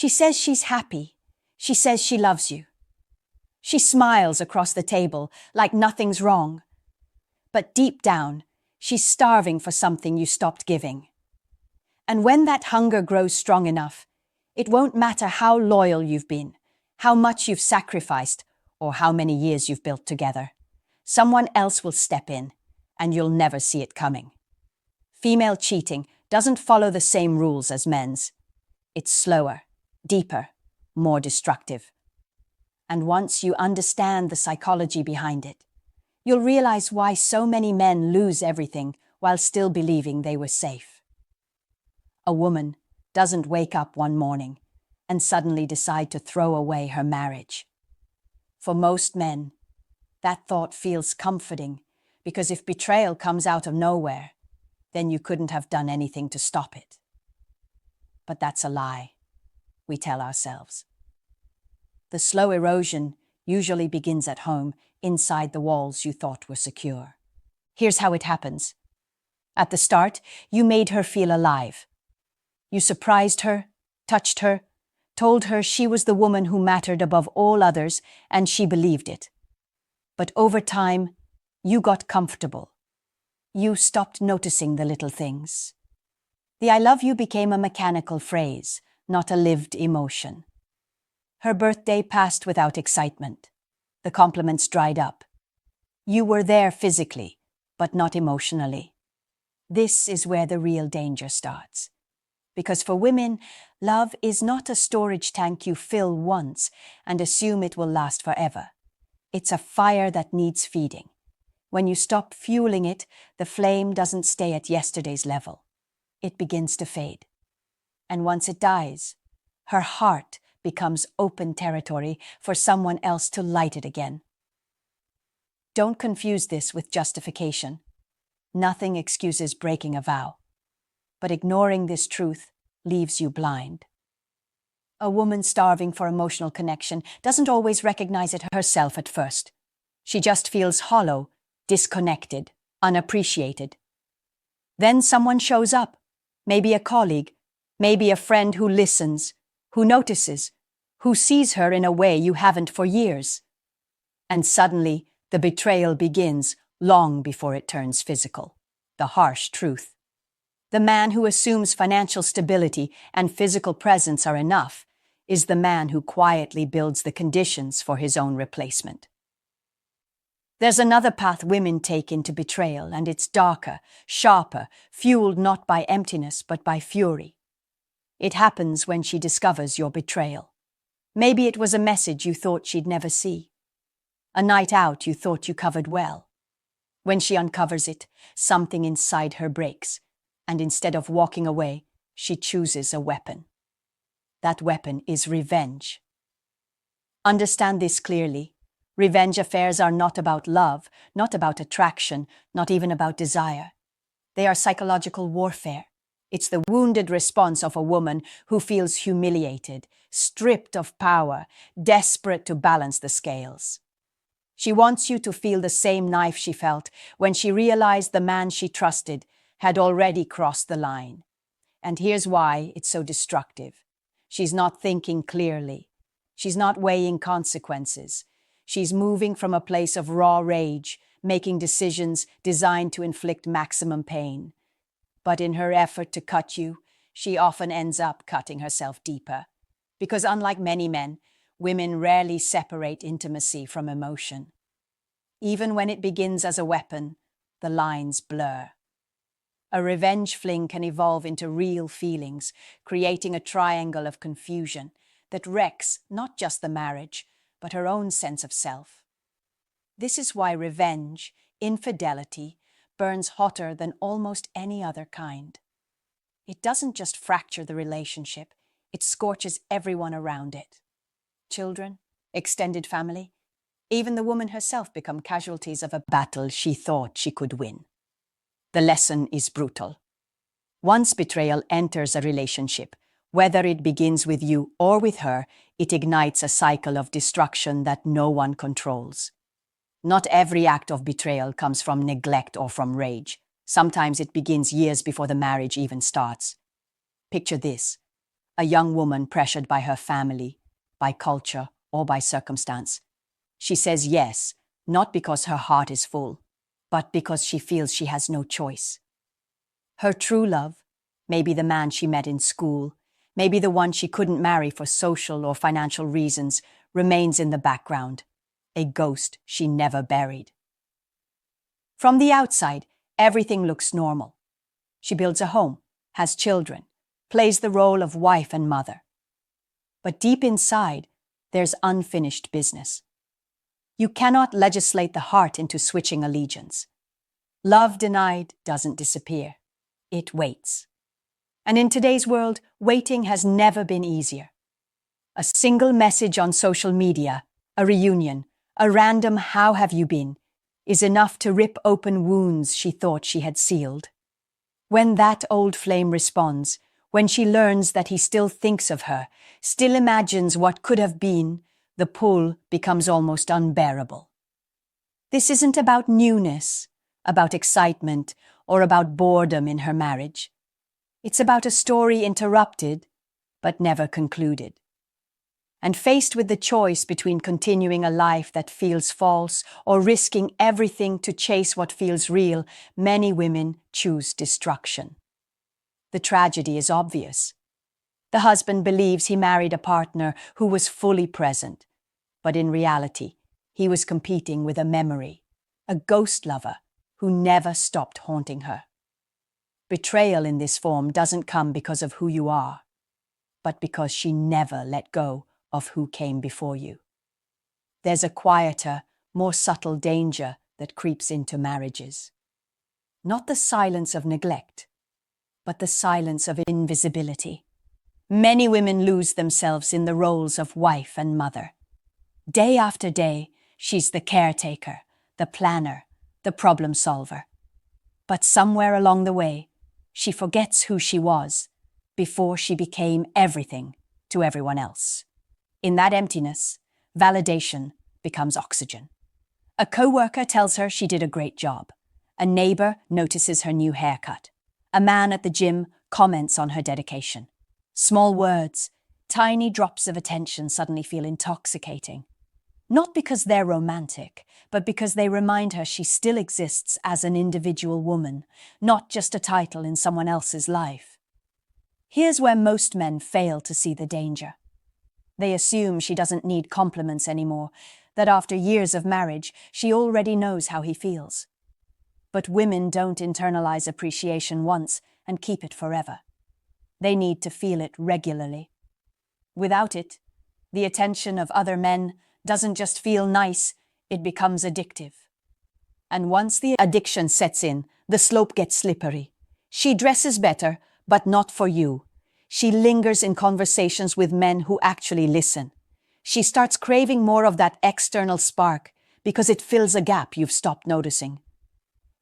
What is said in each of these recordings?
She says she's happy. She says she loves you. She smiles across the table like nothing's wrong. But deep down, she's starving for something you stopped giving. And when that hunger grows strong enough, it won't matter how loyal you've been, how much you've sacrificed, or how many years you've built together. Someone else will step in, and you'll never see it coming. Female cheating doesn't follow the same rules as men's. It's slower, deeper, more destructive. And once you understand the psychology behind it, you'll realize why so many men lose everything while still believing they were safe. A woman doesn't wake up one morning and suddenly decide to throw away her marriage. For most men, that thought feels comforting because if betrayal comes out of nowhere, then you couldn't have done anything to stop it. But that's a lie, we tell ourselves. The slow erosion usually begins at home, inside the walls you thought were secure. Here's how it happens. At the start, you made her feel alive. You surprised her, touched her, told her she was the woman who mattered above all others, and she believed it. But over time, you got comfortable. You stopped noticing the little things. The "I love you" became a mechanical phrase, not a lived emotion. Her birthday passed without excitement. The compliments dried up. You were there physically, but not emotionally. This is where the real danger starts. Because for women, love is not a storage tank you fill once and assume it will last forever. It's a fire that needs feeding. When you stop fueling it, the flame doesn't stay at yesterday's level. It begins to fade. And once it dies, her heart becomes open territory for someone else to light it again. Don't confuse this with justification. Nothing excuses breaking a vow. But ignoring this truth leaves you blind. A woman starving for emotional connection doesn't always recognize it herself at first. She just feels hollow, disconnected, unappreciated. Then someone shows up, maybe a colleague, maybe a friend who listens, who notices, who sees her in a way you haven't for years. And suddenly, the betrayal begins long before it turns physical. The harsh truth. The man who assumes financial stability and physical presence are enough is the man who quietly builds the conditions for his own replacement. There's another path women take into betrayal, and it's darker, sharper, fueled not by emptiness but by fury. It happens when she discovers your betrayal. Maybe it was a message you thought she'd never see. A night out you thought you covered well. When she uncovers it, something inside her breaks, and instead of walking away, she chooses a weapon. That weapon is revenge. Understand this clearly. Revenge affairs are not about love, not about attraction, not even about desire. They are psychological warfare. It's the wounded response of a woman who feels humiliated, stripped of power, desperate to balance the scales. She wants you to feel the same knife she felt when she realized the man she trusted had already crossed the line. And here's why it's so destructive. She's not thinking clearly. She's not weighing consequences. She's moving from a place of raw rage, making decisions designed to inflict maximum pain. But in her effort to cut you, she often ends up cutting herself deeper. Because unlike many men, women rarely separate intimacy from emotion. Even when it begins as a weapon, the lines blur. A revenge fling can evolve into real feelings, creating a triangle of confusion that wrecks not just the marriage, but her own sense of self. This is why revenge, infidelity, burns hotter than almost any other kind. It doesn't just fracture the relationship, it scorches everyone around it. Children, extended family, even the woman herself become casualties of a battle she thought she could win. The lesson is brutal. Once betrayal enters a relationship, whether it begins with you or with her, it ignites a cycle of destruction that no one controls. Not every act of betrayal comes from neglect or from rage. Sometimes it begins years before the marriage even starts. Picture this: a young woman pressured by her family, by culture, or by circumstance. She says yes, not because her heart is full, but because she feels she has no choice. Her true love, maybe the man she met in school, maybe the one she couldn't marry for social or financial reasons, remains in the background, a ghost she never buried. From the outside, everything looks normal. She builds a home, has children, plays the role of wife and mother. But deep inside, there's unfinished business. You cannot legislate the heart into switching allegiance. Love denied doesn't disappear. It waits. And in today's world, waiting has never been easier. A single message on social media, a reunion, a random "how have you been?" is enough to rip open wounds she thought she had sealed. When that old flame responds, when she learns that he still thinks of her, still imagines what could have been, the pull becomes almost unbearable. This isn't about newness, about excitement, or about boredom in her marriage. It's about a story interrupted, but never concluded. And faced with the choice between continuing a life that feels false or risking everything to chase what feels real, many women choose destruction. The tragedy is obvious. The husband believes he married a partner who was fully present, but in reality, he was competing with a memory, a ghost lover who never stopped haunting her. Betrayal in this form doesn't come because of who you are, but because she never let go of who came before you. There's a quieter, more subtle danger that creeps into marriages. Not the silence of neglect, but the silence of invisibility. Many women lose themselves in the roles of wife and mother. Day after day, she's the caretaker, the planner, the problem solver. But somewhere along the way, she forgets who she was before she became everything to everyone else. In that emptiness, validation becomes oxygen. A coworker tells her she did a great job. A neighbor notices her new haircut. A man at the gym comments on her dedication. Small words, tiny drops of attention suddenly feel intoxicating. Not because they're romantic, but because they remind her she still exists as an individual woman, not just a title in someone else's life. Here's where most men fail to see the danger. They assume she doesn't need compliments anymore, that after years of marriage, she already knows how he feels. But women don't internalize appreciation once and keep it forever. They need to feel it regularly. Without it, the attention of other men doesn't just feel nice, it becomes addictive. And once the addiction sets in, the slope gets slippery. She dresses better, but not for you. She lingers in conversations with men who actually listen. She starts craving more of that external spark because it fills a gap you've stopped noticing.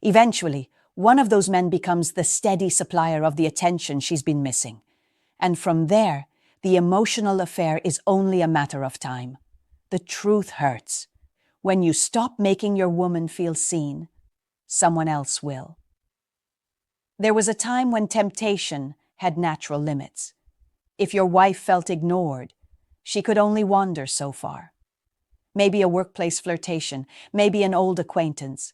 Eventually, one of those men becomes the steady supplier of the attention she's been missing. And from there, the emotional affair is only a matter of time. The truth hurts. When you stop making your woman feel seen, someone else will. There was a time when temptation had natural limits. If your wife felt ignored, she could only wander so far. Maybe a workplace flirtation, maybe an old acquaintance.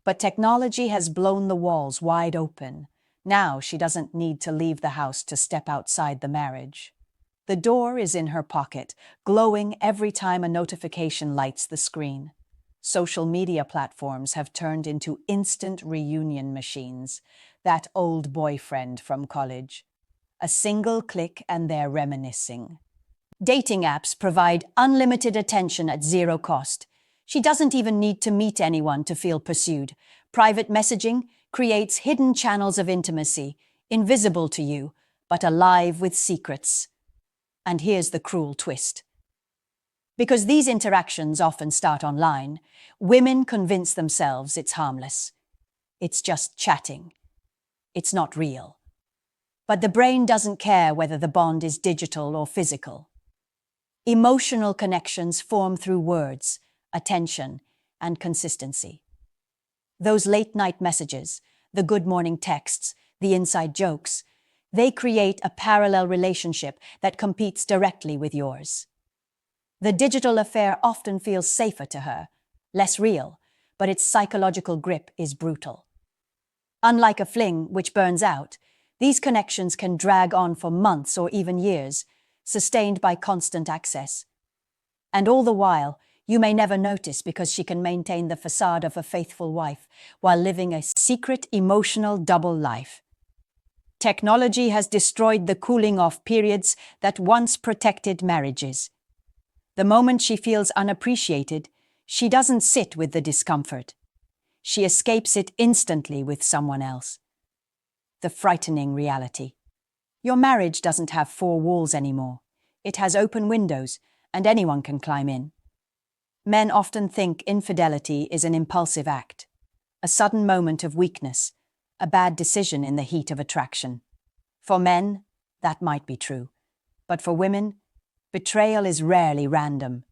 But technology has blown the walls wide open. Now she doesn't need to leave the house to step outside the marriage. The door is in her pocket, glowing every time a notification lights the screen. Social media platforms have turned into instant reunion machines. That old boyfriend from college. A single click and they're reminiscing. Dating apps provide unlimited attention at zero cost. She doesn't even need to meet anyone to feel pursued. Private messaging creates hidden channels of intimacy, invisible to you, but alive with secrets. And here's the cruel twist. Because these interactions often start online, women convince themselves it's harmless. It's just chatting. It's not real. But the brain doesn't care whether the bond is digital or physical. Emotional connections form through words, attention, and consistency. Those late-night messages, the good morning texts, the inside jokes, They create a parallel relationship that competes directly with yours. The digital affair often feels safer to her, less real, but its psychological grip is brutal. Unlike a fling, which burns out, these connections can drag on for months or even years, sustained by constant access. And all the while, you may never notice because she can maintain the facade of a faithful wife while living a secret emotional double life. Technology has destroyed the cooling-off periods that once protected marriages. The moment she feels unappreciated, she doesn't sit with the discomfort. She escapes it instantly with someone else. The frightening reality. Your marriage doesn't have four walls anymore. It has open windows, and anyone can climb in. Men often think infidelity is an impulsive act, a sudden moment of weakness, a bad decision in the heat of attraction. For men, that might be true. But for women, betrayal is rarely random.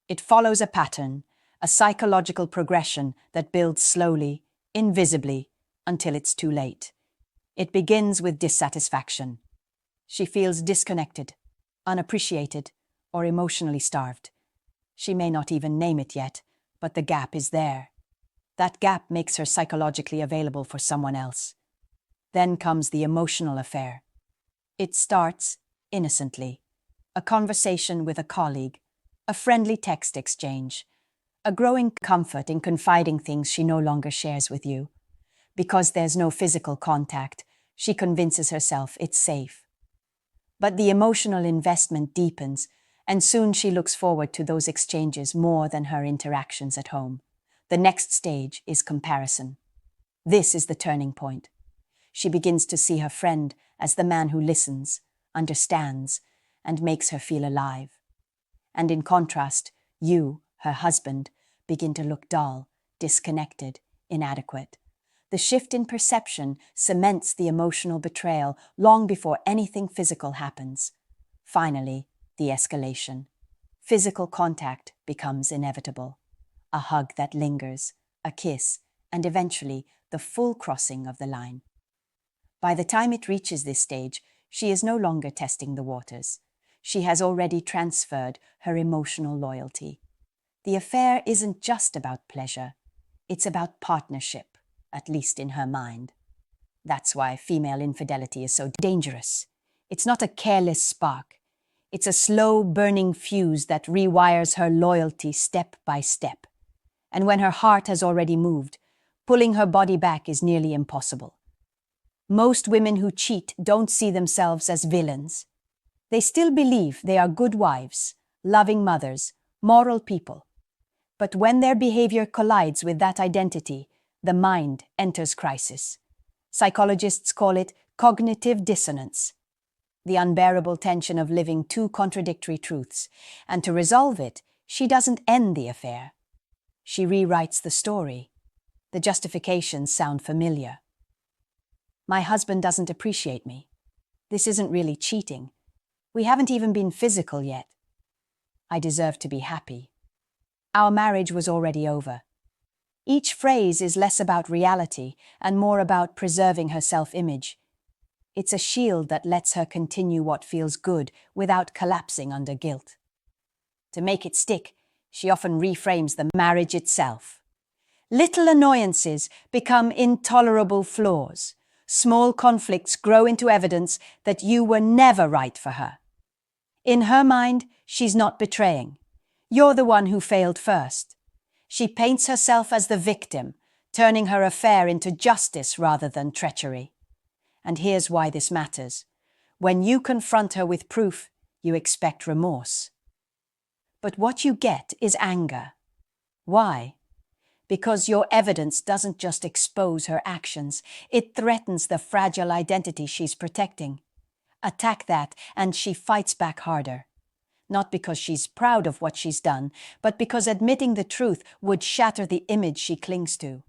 It follows a pattern, a psychological progression that builds slowly, invisibly, until it's too late. It begins with dissatisfaction. She feels disconnected, unappreciated, or emotionally starved. She may not even name it yet, but the gap is there. That gap makes her psychologically available for someone else. Then comes the emotional affair. It starts innocently. A conversation with a colleague, a friendly text exchange, a growing comfort in confiding things she no longer shares with you. Because there's no physical contact, she convinces herself it's safe. But the emotional investment deepens, and soon she looks forward to those exchanges more than her interactions at home. The next stage is comparison. This is the turning point. She begins to see her friend as the man who listens, understands, and makes her feel alive. And in contrast, you, her husband, begin to look dull, disconnected, inadequate. The shift in perception cements the emotional betrayal long before anything physical happens. Finally, the escalation. Physical contact becomes inevitable. A hug that lingers, a kiss, and eventually the full crossing of the line. By the time it reaches this stage, she is no longer testing the waters. She has already transferred her emotional loyalty. The affair isn't just about pleasure. It's about partnership, at least in her mind. That's why female infidelity is so dangerous. It's not a careless spark. It's a slow burning fuse that rewires her loyalty step by step. And when her heart has already moved, pulling her body back is nearly impossible. Most women who cheat don't see themselves as villains. They still believe they are good wives, loving mothers, moral people. But when their behavior collides with that identity, the mind enters crisis. Psychologists call it cognitive dissonance, the unbearable tension of living two contradictory truths. And to resolve it, she doesn't end the affair. She rewrites the story. The justifications sound familiar. My husband doesn't appreciate me. This isn't really cheating. We haven't even been physical yet. I deserve to be happy. Our marriage was already over. Each phrase is less about reality and more about preserving her self-image. It's a shield that lets her continue what feels good without collapsing under guilt. To make it stick, she often reframes the marriage itself. Little annoyances become intolerable flaws. Small conflicts grow into evidence that you were never right for her. In her mind, she's not betraying. You're the one who failed first. She paints herself as the victim, turning her affair into justice rather than treachery. And here's why this matters. When you confront her with proof, you expect remorse. But what you get is anger. Why? Because your evidence doesn't just expose her actions, it threatens the fragile identity she's protecting. Attack that, and she fights back harder. Not because she's proud of what she's done, but because admitting the truth would shatter the image she clings to.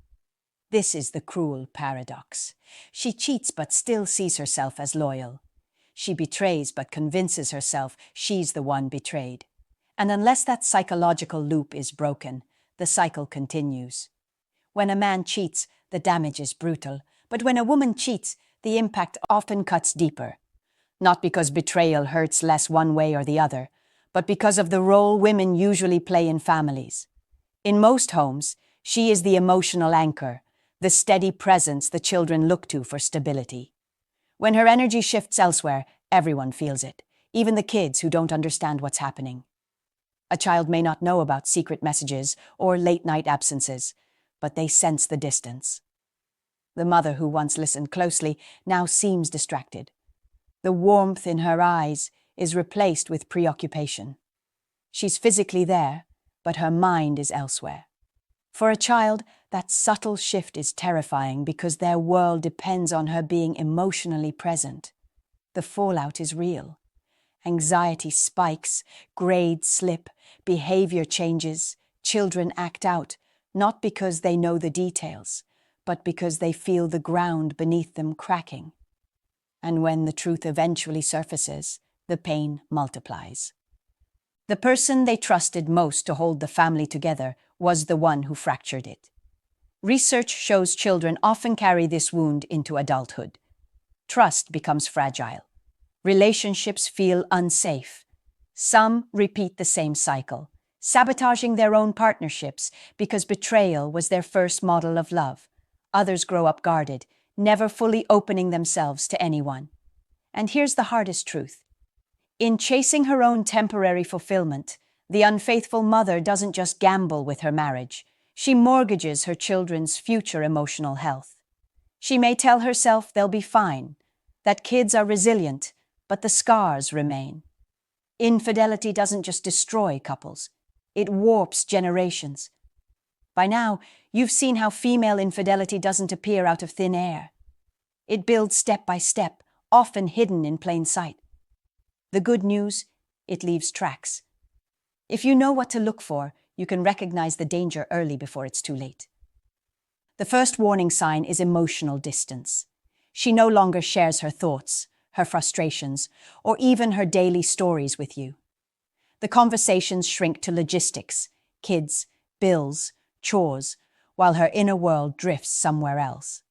This is the cruel paradox. She cheats but still sees herself as loyal. She betrays but convinces herself she's the one betrayed. And unless that psychological loop is broken, the cycle continues. When a man cheats, the damage is brutal, but when a woman cheats, the impact often cuts deeper. Not because betrayal hurts less one way or the other, but because of the role women usually play in families. In most homes, she is the emotional anchor, the steady presence the children look to for stability. When her energy shifts elsewhere, everyone feels it, even the kids who don't understand what's happening. A child may not know about secret messages or late-night absences, but they sense the distance. The mother who once listened closely now seems distracted. The warmth in her eyes is replaced with preoccupation. She's physically there, but her mind is elsewhere. For a child, that subtle shift is terrifying because their world depends on her being emotionally present. The fallout is real. Anxiety spikes, grades slip, behavior changes, children act out, not because they know the details, but because they feel the ground beneath them cracking. And when the truth eventually surfaces, the pain multiplies. The person they trusted most to hold the family together was the one who fractured it. Research shows children often carry this wound into adulthood. Trust becomes fragile. Relationships feel unsafe. Some repeat the same cycle, sabotaging their own partnerships because betrayal was their first model of love. Others grow up guarded, never fully opening themselves to anyone. And here's the hardest truth. In chasing her own temporary fulfillment, the unfaithful mother doesn't just gamble with her marriage. She mortgages her children's future emotional health. She may tell herself they'll be fine, that kids are resilient, but the scars remain. Infidelity doesn't just destroy couples, it warps generations. By now, you've seen how female infidelity doesn't appear out of thin air. It builds step by step, often hidden in plain sight. The good news, it leaves tracks. If you know what to look for, you can recognize the danger early before it's too late. The first warning sign is emotional distance. She no longer shares her thoughts, her frustrations, or even her daily stories with you. The conversations shrink to logistics, kids, bills, chores, while her inner world drifts somewhere else.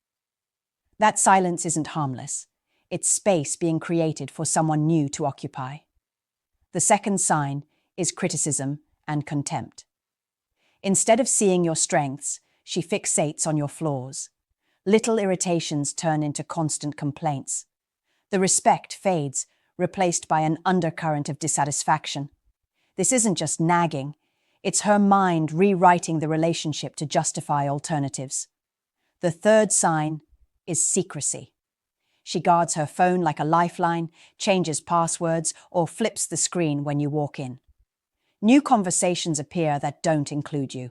That silence isn't harmless. It's space being created for someone new to occupy. The second sign is criticism and contempt. Instead of seeing your strengths, she fixates on your flaws. Little irritations turn into constant complaints. The respect fades, replaced by an undercurrent of dissatisfaction. This isn't just nagging, it's her mind rewriting the relationship to justify alternatives. The third sign is secrecy. She guards her phone like a lifeline, changes passwords, or flips the screen when you walk in. New conversations appear that don't include you.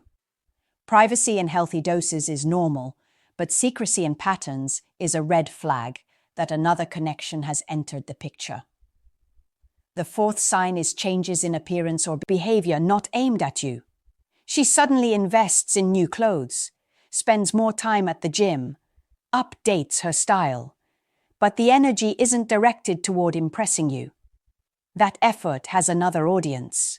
Privacy in healthy doses is normal, but secrecy in patterns is a red flag that another connection has entered the picture. The fourth sign is changes in appearance or behavior not aimed at you. She suddenly invests in new clothes, spends more time at the gym, updates her style, but the energy isn't directed toward impressing you. That effort has another audience.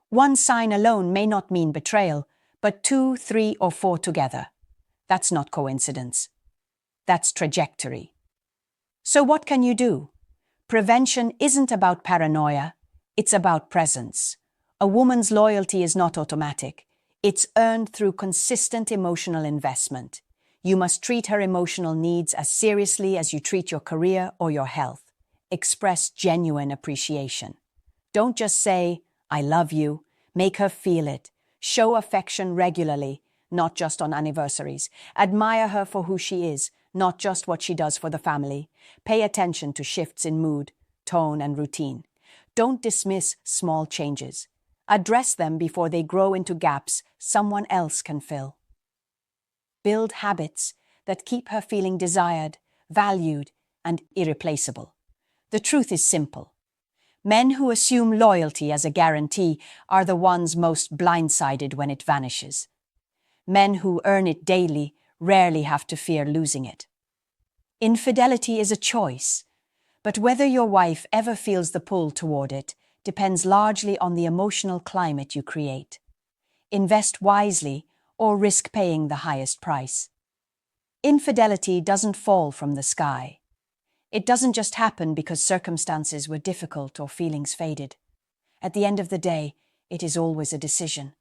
One sign alone may not mean betrayal, but 2, 3, or 4 together. That's not coincidence. That's trajectory. So what can you do? Prevention isn't about paranoia, it's about presence. A woman's loyalty is not automatic. It's earned through consistent emotional investment. You must treat her emotional needs as seriously as you treat your career or your health. Express genuine appreciation. Don't just say, "I love you." Make her feel it. Show affection regularly, not just on anniversaries. Admire her for who she is, not just what she does for the family. Pay attention to shifts in mood, tone, and routine. Don't dismiss small changes. Address them before they grow into gaps someone else can fill. Build habits that keep her feeling desired, valued, and irreplaceable. The truth is simple. Men who assume loyalty as a guarantee are the ones most blindsided when it vanishes. Men who earn it daily rarely have to fear losing it. Infidelity is a choice, but whether your wife ever feels the pull toward it depends largely on the emotional climate you create. Invest wisely or risk paying the highest price. Infidelity doesn't fall from the sky. It doesn't just happen because circumstances were difficult or feelings faded. At the end of the day, it is always a decision.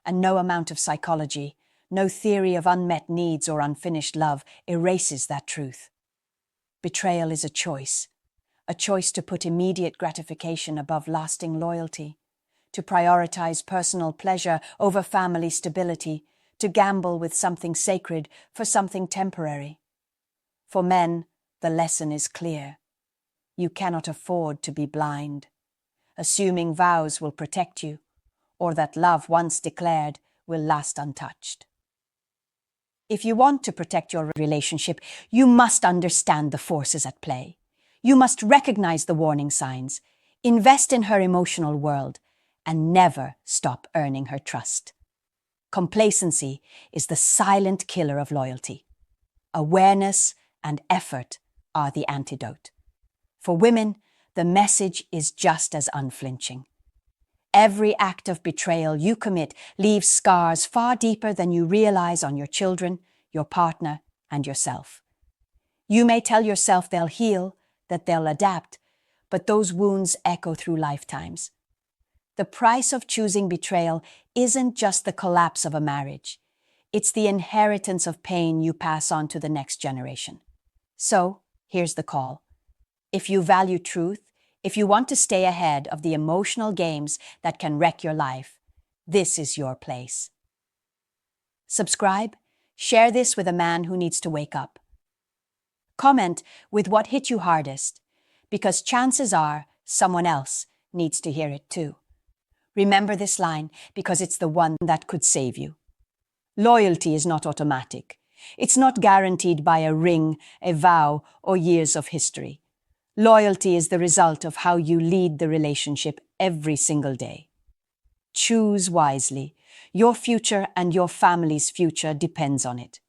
And no amount of psychology, no theory of unmet needs or unfinished love erases that truth. Betrayal is a choice to put immediate gratification above lasting loyalty, to prioritize personal pleasure over family stability, to gamble with something sacred for something temporary. For men, the lesson is clear. You cannot afford to be blind, assuming vows will protect you, or that love once declared will last untouched. If you want to protect your relationship, you must understand the forces at play. You must recognize the warning signs, invest in her emotional world, and never stop earning her trust. Complacency is the silent killer of loyalty. Awareness and effort are the antidote. For women, the message is just as unflinching. Every act of betrayal you commit leaves scars far deeper than you realize on your children, your partner, and yourself. You may tell yourself they'll heal, that they'll adapt, but those wounds echo through lifetimes. The price of choosing betrayal isn't just the collapse of a marriage. It's the inheritance of pain you pass on to the next generation. So, here's the call. If you value truth, if you want to stay ahead of the emotional games that can wreck your life, this is your place. Subscribe, share this with a man who needs to wake up. Comment with what hit you hardest, because chances are someone else needs to hear it too. Remember this line because it's the one that could save you. Loyalty is not automatic. It's not guaranteed by a ring, a vow, or years of history. Loyalty is the result of how you lead the relationship every single day. Choose wisely. Your future and your family's future depends on it.